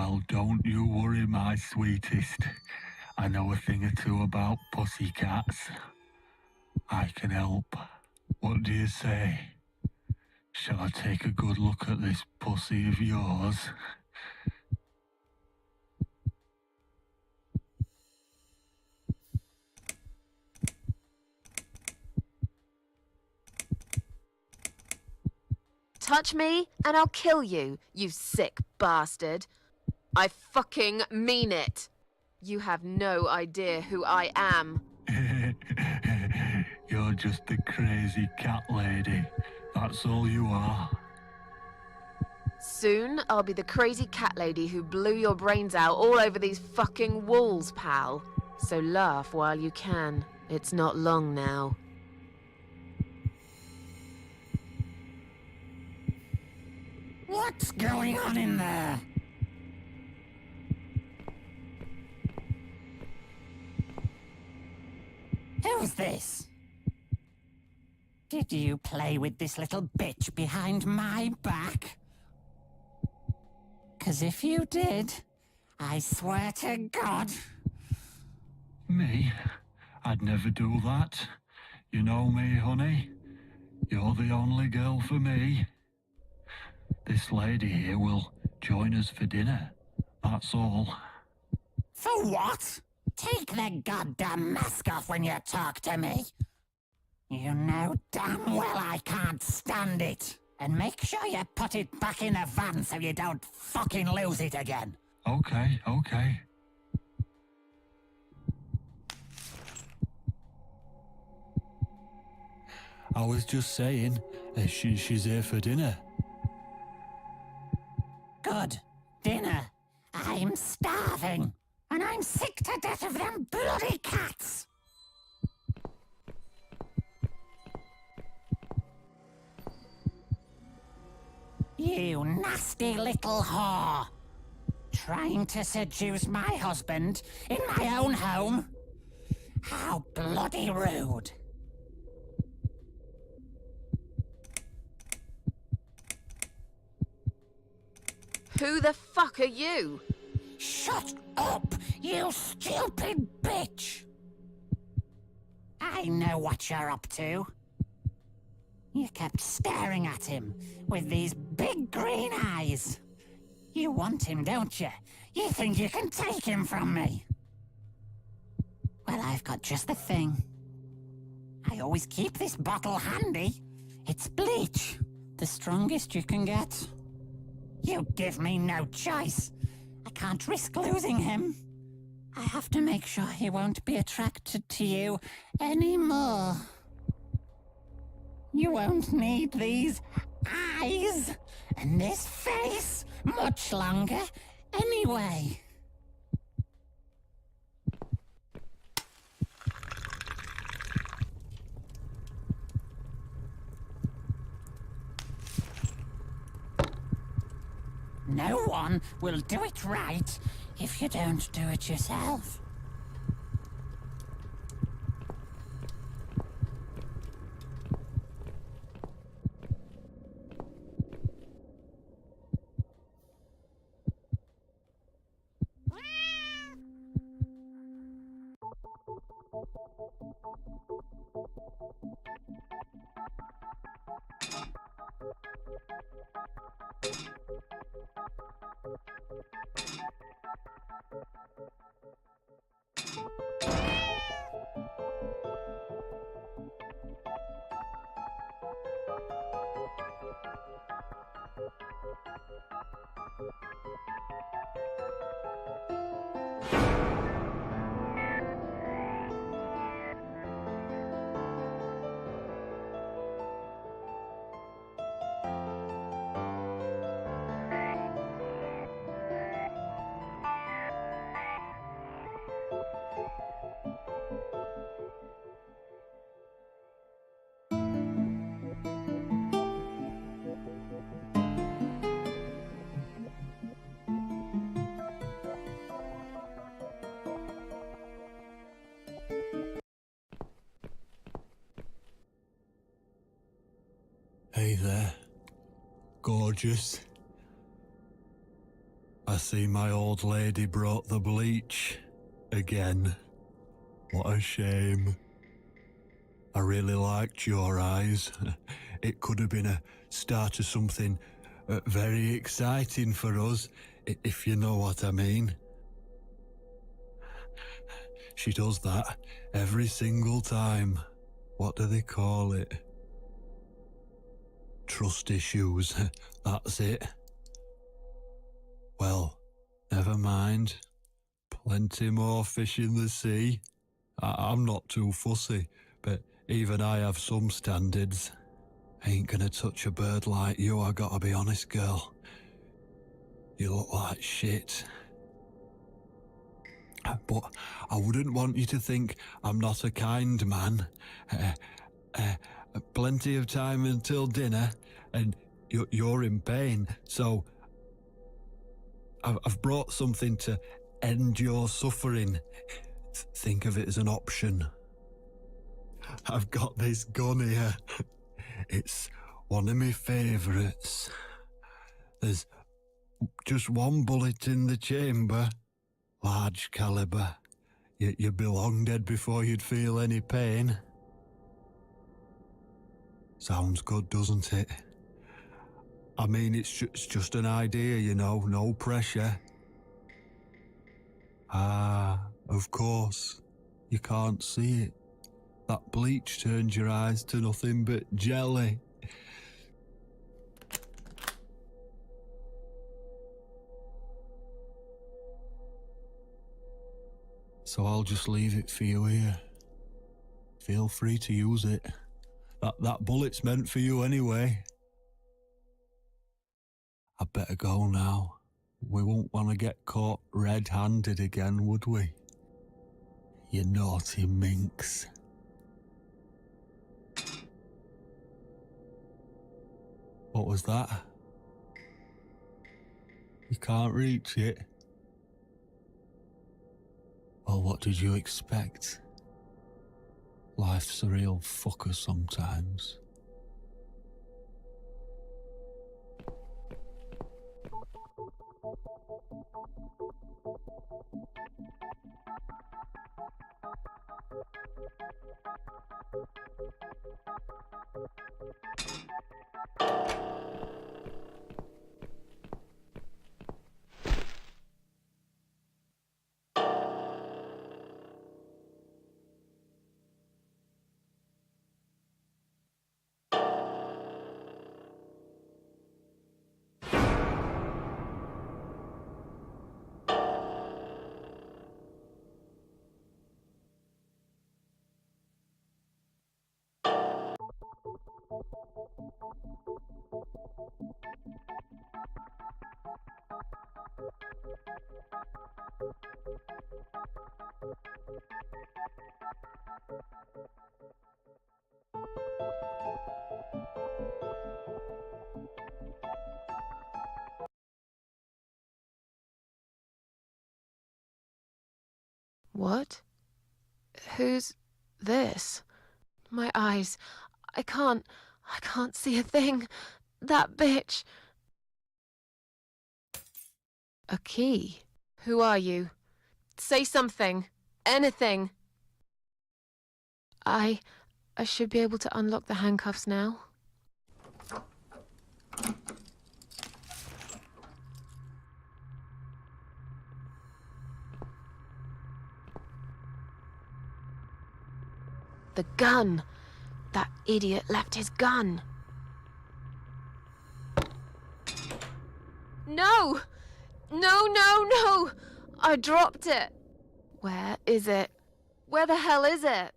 Well, don't you worry, my sweetest. I know a thing or two about pussycats. I can help. What do you say? Shall I take a good look at this pussy of yours? Touch me and I'll kill you, you sick bastard. I fucking mean it. You have no idea who I am. You're just a crazy cat lady. That's all you are. Soon, I'll be the crazy cat lady who blew your brains out all over these fucking walls, pal. So laugh while you can. It's not long now. What's going on in there? Who's this? Did you play with this little bitch behind my back? 'Cause if you did, I swear to God... Me? I'd never do that. You know me, honey. You're the only girl for me. This lady here will join us for dinner. That's all. For what? Take the goddamn mask off when you talk to me. You know damn well I can't stand it. And make sure you put it back in the van so you don't fucking lose it again. Okay. I was just saying, she's here for dinner. Good. Dinner. I'm starving. And I'm sick to death of them bloody cats. You nasty little whore. Trying to seduce my husband in my own home? How bloody rude. Who the fuck are you? Shut up, you stupid bitch! I know what you're up to. You kept staring at him with these big green eyes. You want him, don't you? You think you can take him from me? Well, I've got just the thing. I always keep this bottle handy. It's bleach, the strongest you can get. You give me no choice. I can't risk losing him. I have to make sure he won't be attracted to you anymore. You won't need these eyes and this face much longer anyway. No one will do it right if you don't do it yourself. Hey there, gorgeous. I see my old lady brought the bleach again. What a shame. I really liked your eyes. It could have been a start of something very exciting for us, if you know what I mean. She does that every single time. What do they call it? Trust issues. That's it. Well, never mind. Plenty more fish in the sea. I'm not too fussy, but even I have some standards. Ain't gonna touch a bird like you, I gotta be honest, girl. You look like shit. But I wouldn't want you to think I'm not a kind man. Plenty of time until dinner, and you're in pain, so I've brought something to end your suffering. Think of it as an option. I've got this gun here. It's one of my favourites. There's just one bullet in the chamber. Large caliber. You'd be long dead before you'd feel any pain. Sounds good, doesn't it? I mean, it's just an idea, you know, no pressure. Ah, of course. You can't see it. That bleach turns your eyes to nothing but jelly. So I'll just leave it for you here. Feel free to use it. That bullet's meant for you anyway. I'd better go now. We won't want to get caught red-handed again, would we? You naughty minx. What was that? You can't reach it? Well, what did you expect? Life's a real fucker sometimes. What? Who's this? My eyes. I can't see a thing. That bitch. A key? Who are you? Say something. Anything. I should be able to unlock the handcuffs now. The gun! That idiot left his gun! No! No, no, no! I dropped it! Where is it? Where the hell is it?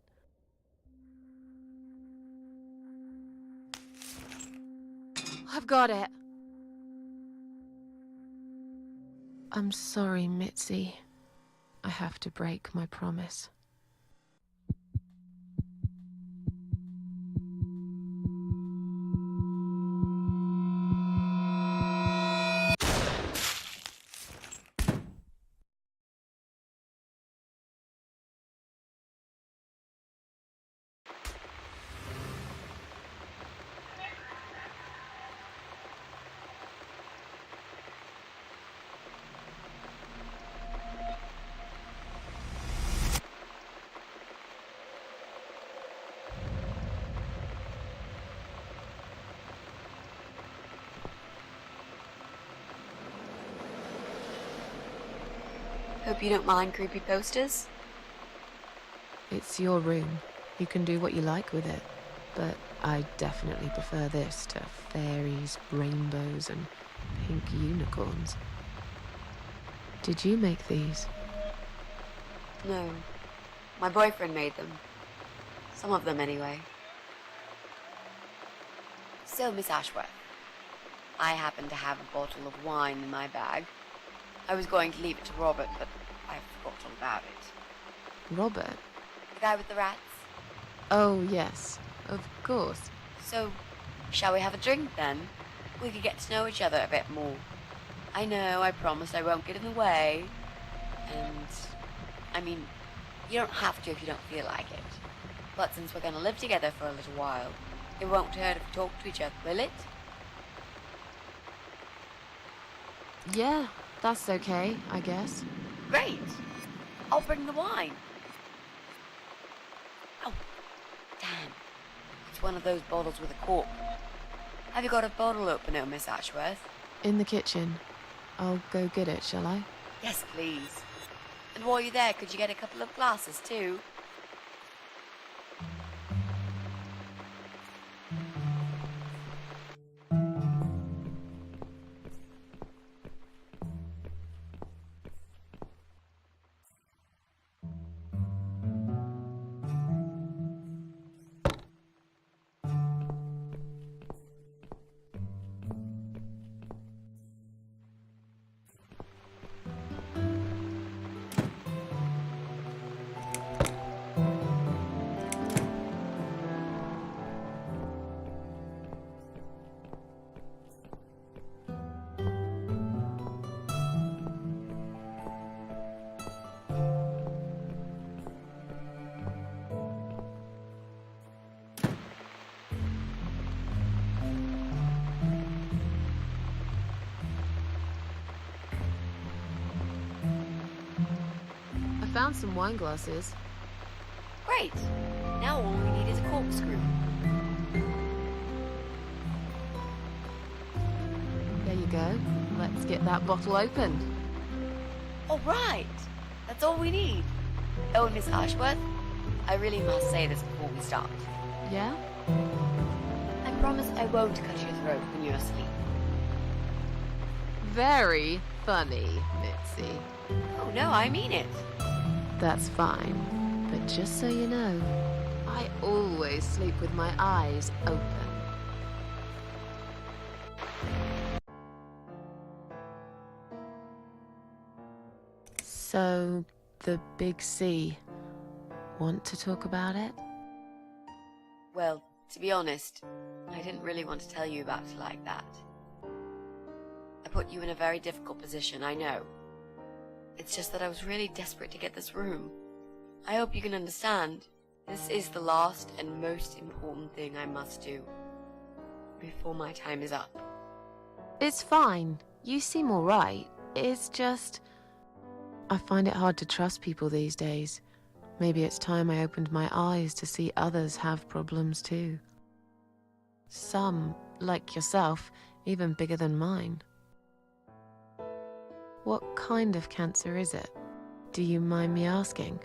I've got it. I'm sorry, Mitzi. I have to break my promise. Hope you don't mind creepy posters. It's your room. You can do what you like with it. But I definitely prefer this to fairies, rainbows, and pink unicorns. Did you make these? No. My boyfriend made them. Some of them, anyway. So, Miss Ashworth, I happen to have a bottle of wine in my bag. I was going to leave it to Robert, but I forgot all about it. Robert? The guy with the rats? Oh, yes. Of course. So, shall we have a drink, then? We could get to know each other a bit more. I know, I promised I won't get in the way. And, I mean, you don't have to if you don't feel like it. But since we're going to live together for a little while, it won't hurt if we talk to each other, will it? Yeah, that's okay, I guess. Great! I'll bring the wine. Oh, damn. It's one of those bottles with a cork. Have you got a bottle opener, Miss Ashworth? In the kitchen. I'll go get it, shall I? Yes, please. And while you're there, could you get a couple of glasses, too? I found some wine glasses. Great! Now all we need is a corkscrew. There you go. Let's get that bottle opened. All right! That's all we need. Oh, and Miss Ashworth, I really must say this before we start. Yeah? I promise I won't cut your throat when you're asleep. Very funny, Mitzi. Oh, no, I mean it. That's fine. But just so you know, I always sleep with my eyes open. So, the big C. Want to talk about it? Well, to be honest, I didn't really want to tell you about it like that. I put you in a very difficult position, I know. It's just that I was really desperate to get this room. I hope you can understand. This is the last and most important thing I must do before my time is up. It's fine. You seem alright. It's just... I find it hard to trust people these days. Maybe it's time I opened my eyes to see others have problems too. Some, like yourself, even bigger than mine. What kind of cancer is it? Do you mind me asking?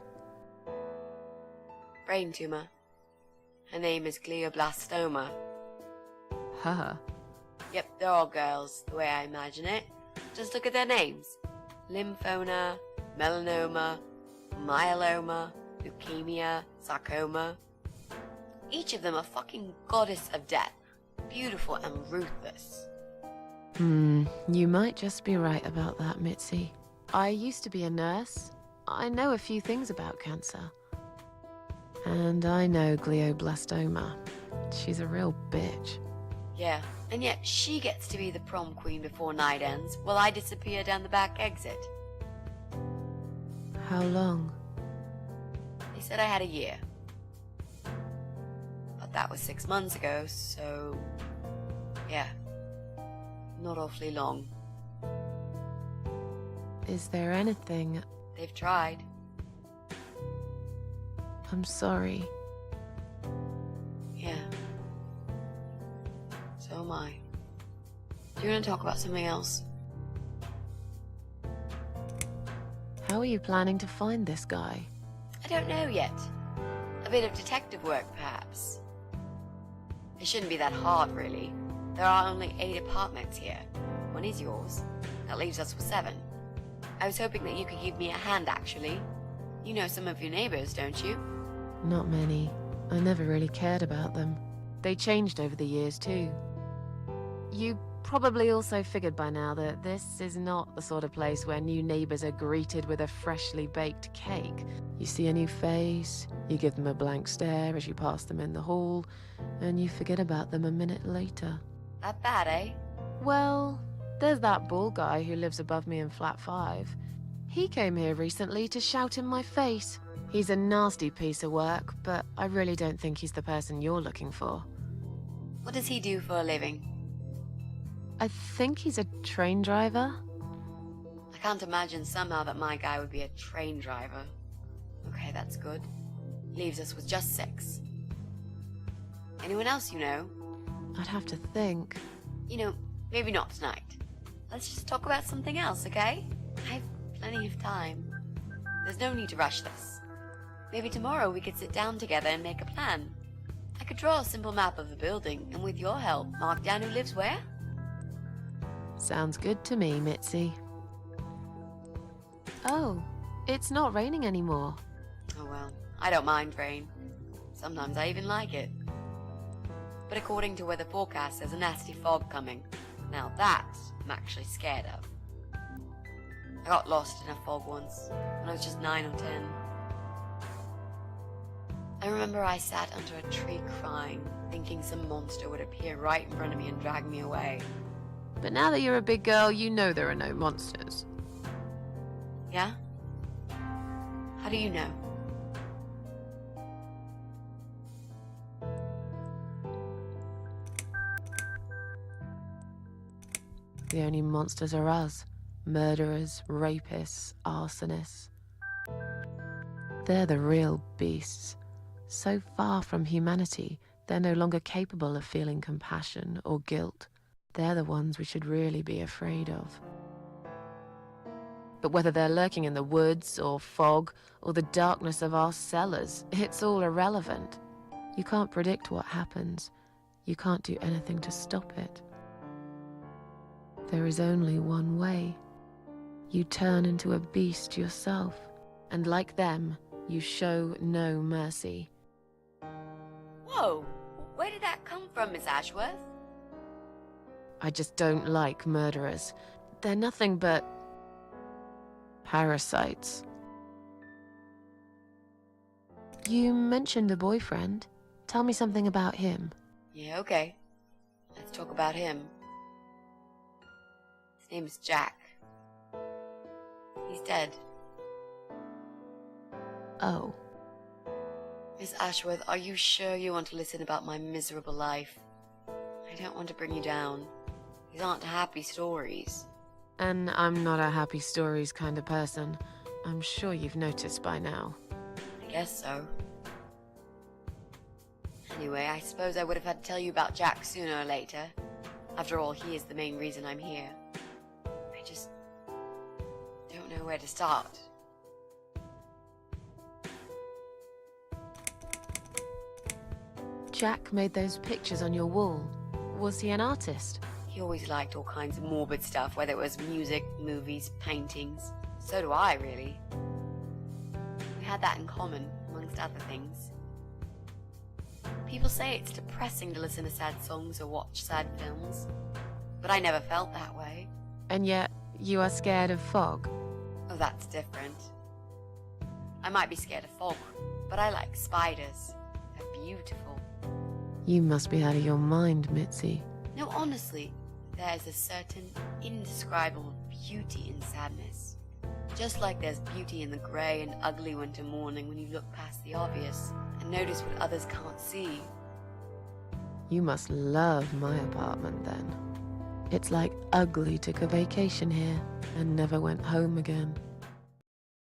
Brain tumor. Her name is glioblastoma. Huh. Yep, they're all girls, the way I imagine it. Just look at their names. Lymphoma, melanoma, myeloma, leukemia, sarcoma. Each of them a fucking goddess of death. Beautiful and ruthless. You might just be right about that, Mitzi. I used to be a nurse. I know a few things about cancer. And I know glioblastoma. She's a real bitch. Yeah, and yet she gets to be the prom queen before night ends, while I disappear down the back exit. How long? They said I had a year. But that was 6 months ago, so... yeah. Not awfully long. Is there anything... They've tried. I'm sorry. Yeah. So am I. Do you want to talk about something else? How How are you planning to find this guy? I don't know yet. A bit of detective work, perhaps. It shouldn't be that hard, really. There are only 8 apartments here. One is yours. That leaves us with 7. I was hoping that you could give me a hand, actually. You know some of your neighbors, don't you? Not many. I never really cared about them. They changed over the years, too. You probably also figured by now that this is not the sort of place where new neighbors are greeted with a freshly baked cake. You see a new face, you give them a blank stare as you pass them in the hall, and you forget about them a minute later. That bad, eh? Well, there's that bald guy who lives above me in flat 5. He came here recently to shout in my face. He's a nasty piece of work, but I really don't think he's the person you're looking for. What does he do for a living? I think he's a train driver. I can't imagine somehow that my guy would be a train driver. Okay, that's good. Leaves us with just 6. Anyone else you know? I'd have to think. You know, maybe not tonight. Let's just talk about something else, okay? I have plenty of time. There's no need to rush this. Maybe tomorrow we could sit down together and make a plan. I could draw a simple map of the building, and with your help, mark down who lives where. Sounds good to me, Mitzi. Oh, it's not raining anymore. Oh well, I don't mind rain. Sometimes I even like it. But according to weather forecast, there's a nasty fog coming. Now that I'm actually scared of. I got lost in a fog once, when I was just 9 or 10. I remember I sat under a tree crying, thinking some monster would appear right in front of me and drag me away. But now that you're a big girl, you know there are no monsters. Yeah? How do you know? The only monsters are us. Murderers, rapists, arsonists. They're the real beasts. So far from humanity, they're no longer capable of feeling compassion or guilt. They're the ones we should really be afraid of. But whether they're lurking in the woods or fog or the darkness of our cellars, it's all irrelevant. You can't predict what happens. You can't do anything to stop it. There is only one way. You turn into a beast yourself, and like them, you show no mercy. Whoa! Where did that come from, Miss Ashworth? I just don't like murderers. They're nothing but parasites. You mentioned a boyfriend. Tell me something about him. Yeah, okay. Let's talk about him. His name is Jack. He's dead. Oh. Miss Ashworth, are you sure you want to listen about my miserable life? I don't want to bring you down. These aren't happy stories. And I'm not a happy stories kind of person. I'm sure you've noticed by now. I guess so. Anyway, I suppose I would have had to tell you about Jack sooner or later. After all, he is the main reason I'm here. I just don't know where to start. Jack made those pictures on your wall. Was he an artist? He always liked all kinds of morbid stuff, whether it was music, movies, paintings. So do I, really. We had that in common, amongst other things. People say it's depressing to listen to sad songs or watch sad films, but I never felt that way. And yet, you are scared of fog. Oh, that's different. I might be scared of fog, but I like spiders. They're beautiful. You must be out of your mind, Mitzi. No, honestly, there's a certain indescribable beauty in sadness. Just like there's beauty in the grey and ugly winter morning when you look past the obvious and notice what others can't see. You must love my apartment then. It's like Ugly took a vacation here and never went home again.